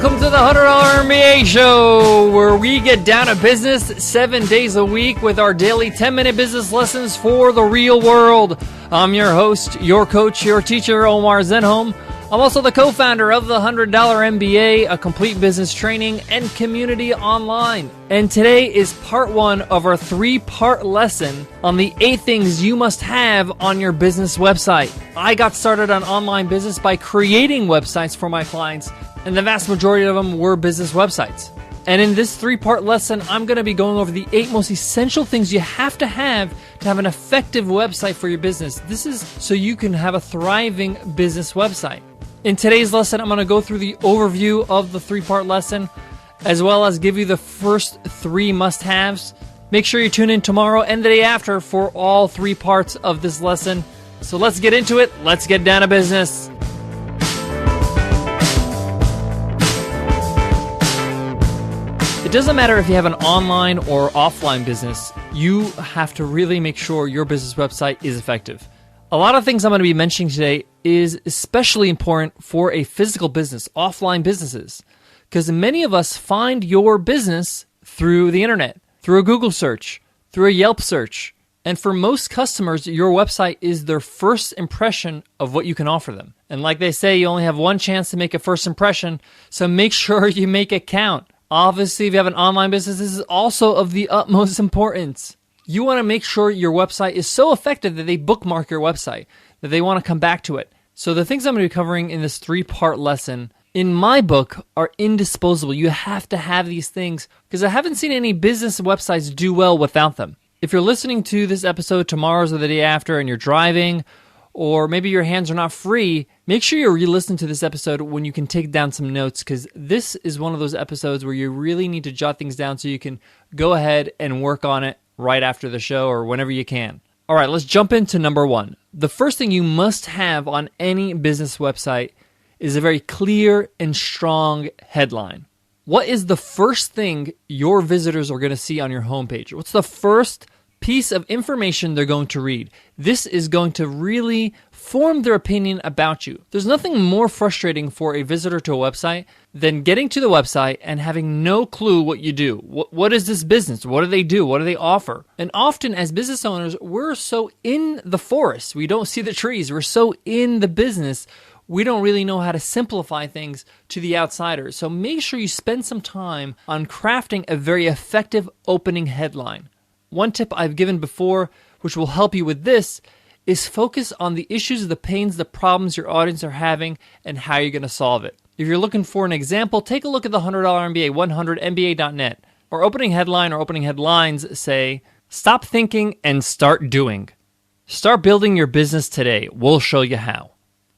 Welcome to the $100 MBA Show, where we get down to business 7 days a week with our daily 10-minute business lessons for the real world. I'm your host, your coach, your teacher, Omar Zenhom. I'm also the co-founder of the $100 MBA, a complete business training and community online. And today is part one of our 3-part lesson on the 8 things you must have on your business website. I got started on online business by creating websites for my clients, and the vast majority of them were business websites. And in this 3-part lesson, I'm going to be going over the 8 most essential things you have to have an effective website for your business. This is so you can have a thriving business website. In today's lesson, I'm going to go through the overview of the 3-part lesson, as well as give you the first 3 must-haves. Make sure you tune in tomorrow and the day after for all 3 parts of this lesson. So let's get into it. Let's get down to business. It doesn't matter if you have an online or offline business, you have to really make sure your business website is effective. A lot of things I'm going to be mentioning today is especially important for a physical business, offline businesses, because many of us find your business through the internet, through a Google search, through a Yelp search. And for most customers, your website is their first impression of what you can offer them. And like they say, you only have one chance to make a first impression, so make sure you make it count. Obviously, if you have an online business, this is also of the utmost importance. You want to make sure your website is so effective that they bookmark your website, that they want to come back to it. So the things I'm going to be covering in this 3-part lesson, in my book, are indisposable. You have to have these things because I haven't seen any business websites do well without them. If you're listening to this episode tomorrow or the day after and you're driving, or maybe your hands are not free, make sure you re-listen to this episode when you can take down some notes, because this is one of those episodes where you really need to jot things down so you can go ahead and work on it right after the show or whenever you can. All right, let's jump into number 1. The first thing you must have on any business website is a very clear and strong headline. What is the first thing your visitors are going to see on your homepage? What's the first piece of information they're going to read? This is going to really form their opinion about you. There's nothing more frustrating for a visitor to a website than getting to the website and having no clue what you do. What is this business? What do they do? What do they offer? And often as business owners, we're so in the forest. We don't see the trees. We're so in the business. We don't really know how to simplify things to the outsider. So make sure you spend some time on crafting a very effective opening headline. One tip I've given before, which will help you with this, is focus on the issues, the pains, the problems your audience are having and how you're going to solve it. If you're looking for an example, take a look at the $100 MBA, 100MBA.net. Our opening headline or opening headlines say, "Stop thinking and start doing. Start building your business today. We'll show you how."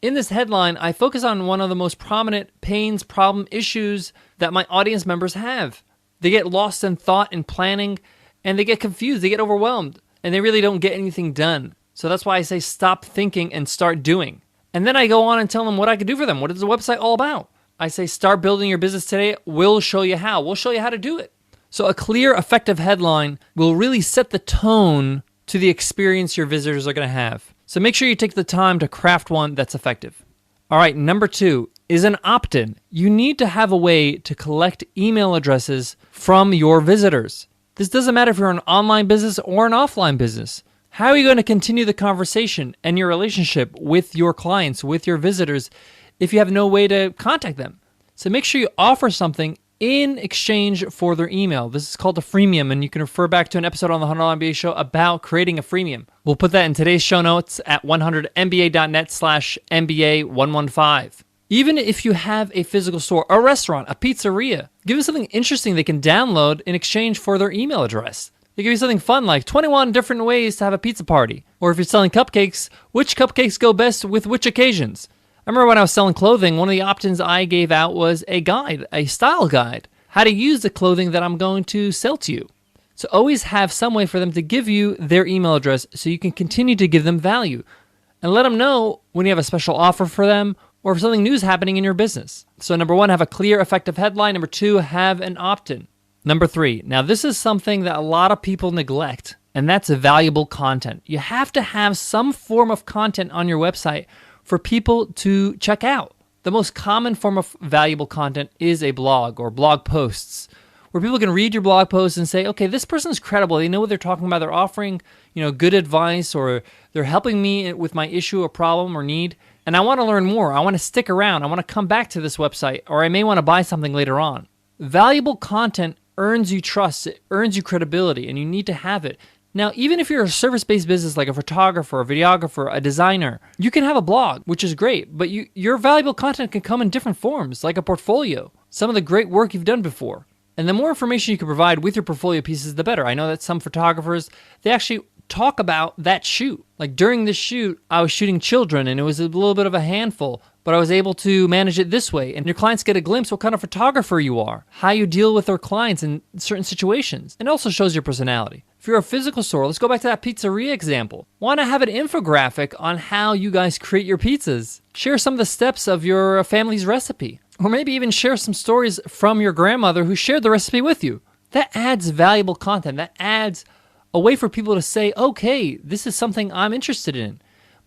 In this headline, I focus on one of the most prominent pains, problem, issues that my audience members have. They get lost in thought and planning, and they get confused, they get overwhelmed, and they really don't get anything done. So that's why I say stop thinking and start doing. And then I go on and tell them what I can do for them. What is the website all about? I say start building your business today. We'll show you how. We'll show you how to do it. So a clear, effective headline will really set the tone to the experience your visitors are going to have. So make sure you take the time to craft one that's effective. All right, number 2 is an opt-in. You need to have a way to collect email addresses from your visitors. This doesn't matter if you're an online business or an offline business. How are you going to continue the conversation and your relationship with your clients, with your visitors, if you have no way to contact them? So make sure you offer something in exchange for their email. This is called a freemium, and you can refer back to an episode on the $100 MBA show about creating a freemium. We'll put that in today's show notes at 100mba.net/MBA115. Even if you have a physical store, a restaurant, a pizzeria, give them something interesting they can download in exchange for their email address. They give you something fun like 21 different ways to have a pizza party. Or if you're selling cupcakes, which cupcakes go best with which occasions? I remember when I was selling clothing, one of the options I gave out was a guide, a style guide, how to use the clothing that I'm going to sell to you. So always have some way for them to give you their email address so you can continue to give them value. And let them know when you have a special offer for them or if something new is happening in your business. So number 1, have a clear, effective headline. Number 2, have an opt-in. Number 3, now this is something that a lot of people neglect, and that's valuable content. You have to have some form of content on your website for people to check out. The most common form of valuable content is a blog or blog posts, where people can read your blog post and say, okay, this person's credible. They know what they're talking about. They're offering, good advice, or they're helping me with my issue or problem or need. And I want to learn more. I want to stick around. I want to come back to this website, or I may want to buy something later on. Valuable content earns you trust. It earns you credibility, and you need to have it. Now, even if you're a service-based business like a photographer, a videographer, a designer, you can have a blog, which is great, but your valuable content can come in different forms, like a portfolio, some of the great work you've done before. And the more information you can provide with your portfolio pieces, the better. I know that some photographers, they actually talk about that shoot. Like during this shoot, I was shooting children and it was a little bit of a handful, but I was able to manage it this way. And your clients get a glimpse what kind of photographer you are, how you deal with their clients in certain situations. And it also shows your personality. If you're a physical store, let's go back to that pizzeria example. Why not have an infographic on how you guys create your pizzas? Share some of the steps of your family's recipe. Or maybe even share some stories from your grandmother who shared the recipe with you. That adds valuable content. That adds a way for people to say, okay, this is something I'm interested in.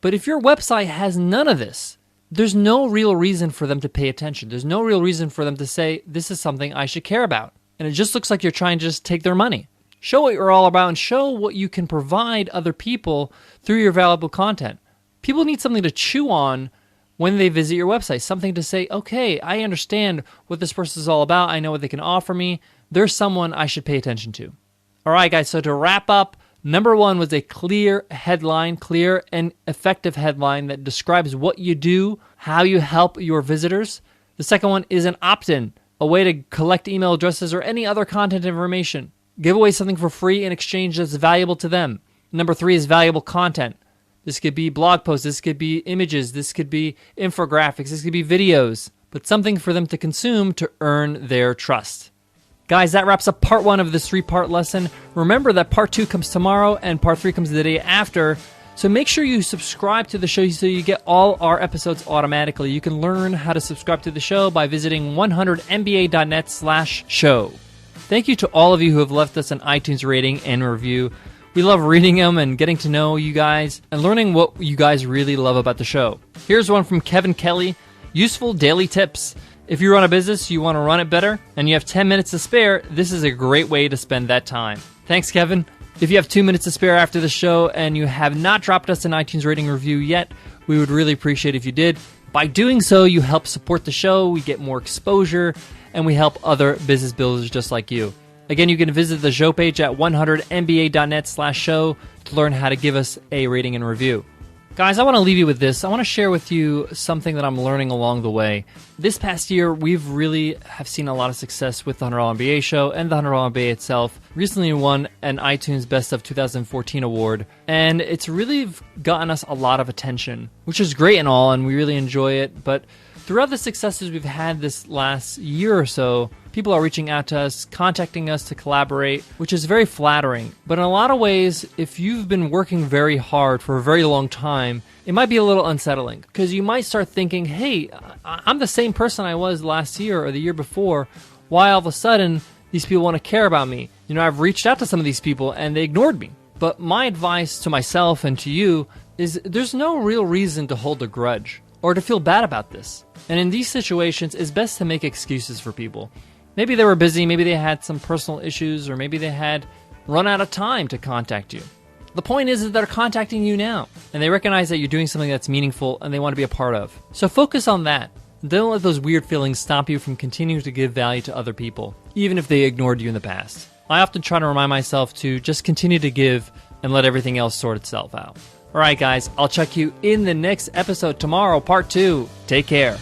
But if your website has none of this, there's no real reason for them to pay attention. There's no real reason for them to say, this is something I should care about. And it just looks like you're trying to just take their money. Show what you're all about and show what you can provide other people through your valuable content. People need something to chew on when they visit your website, something to say, okay, I understand what this person is all about. I know what they can offer me. There's someone I should pay attention to. All right, guys, so to wrap up, number one was a clear headline, clear and effective headline that describes what you do, how you help your visitors. The second one is an opt-in, a way to collect email addresses or any other content information. Give away something for free in exchange that's valuable to them. Number three is valuable content. This could be blog posts, this could be images, this could be infographics, this could be videos, but something for them to consume to earn their trust. Guys, that wraps up part one of this 3-part lesson. Remember that part two comes tomorrow and part three comes the day after. So make sure you subscribe to the show so you get all our episodes automatically. You can learn how to subscribe to the show by visiting 100mba.net/show. Thank you to all of you who have left us an iTunes rating and review. We love reading them and getting to know you guys and learning what you guys really love about the show. Here's one from Kevin Kelly. Useful daily tips. If you run a business, you want to run it better, and you have 10 minutes to spare, this is a great way to spend that time. Thanks, Kevin. If you have 2 minutes to spare after the show and you have not dropped us an iTunes rating review yet, we would really appreciate if you did. By doing so, you help support the show, we get more exposure, and we help other business builders just like you. Again, you can visit the show page at 100mba.net/show to learn how to give us a rating and review. Guys, I want to leave you with this. I want to share with you something that I'm learning along the way. This past year, we've really have seen a lot of success with the $100 MBA show and the $100 MBA itself. Recently won an iTunes Best of 2014 award, and it's really gotten us a lot of attention, which is great and all, and we really enjoy it. But throughout the successes we've had this last year or so, people are reaching out to us, contacting us to collaborate, which is very flattering. But in a lot of ways, if you've been working very hard for a very long time, it might be a little unsettling because you might start thinking, hey, I'm the same person I was last year or the year before. Why all of a sudden these people want to care about me? I've reached out to some of these people and they ignored me. But my advice to myself and to you is there's no real reason to hold a grudge or to feel bad about this. And in these situations, it's best to make excuses for people. Maybe they were busy, maybe they had some personal issues, or maybe they had run out of time to contact you. The point is that they're contacting you now, and they recognize that you're doing something that's meaningful and they want to be a part of. So focus on that. Don't let those weird feelings stop you from continuing to give value to other people, even if they ignored you in the past. I often try to remind myself to just continue to give and let everything else sort itself out. All right, guys, I'll check you in the next episode tomorrow, part 2. Take care.